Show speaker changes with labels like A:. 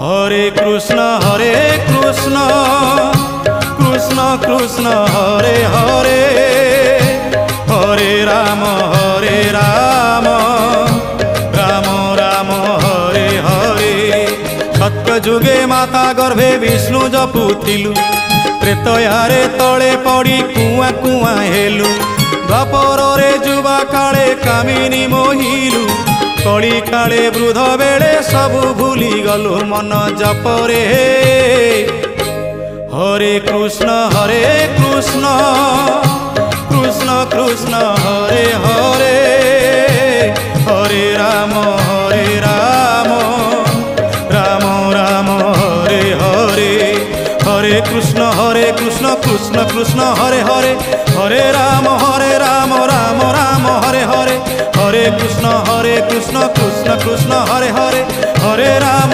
A: हरे कृष्ण कृष्ण कृष्ण हरे हरे हरे राम राम राम हरे हरे। सत्य जुगे माता गर्भे विष्णु जपुथिलु त्रेतयारे तले पड़ी कुआ कुआ हेलु द्वापर रे जुवा काले कामिनी मोहिलु कली काले वृद्ध बेले सबु भूली गलु मन जपरे। हरे कृष्ण कृष्ण कृष्ण हरे हरे हरे राम राम राम हरे हरे। हरे कृष्ण कृष्ण कृष्ण हरे हरे हरे राम राम राम हरे हरे। हरे कृष्ण कृष्ण कृष्ण हरे हरे हरे राम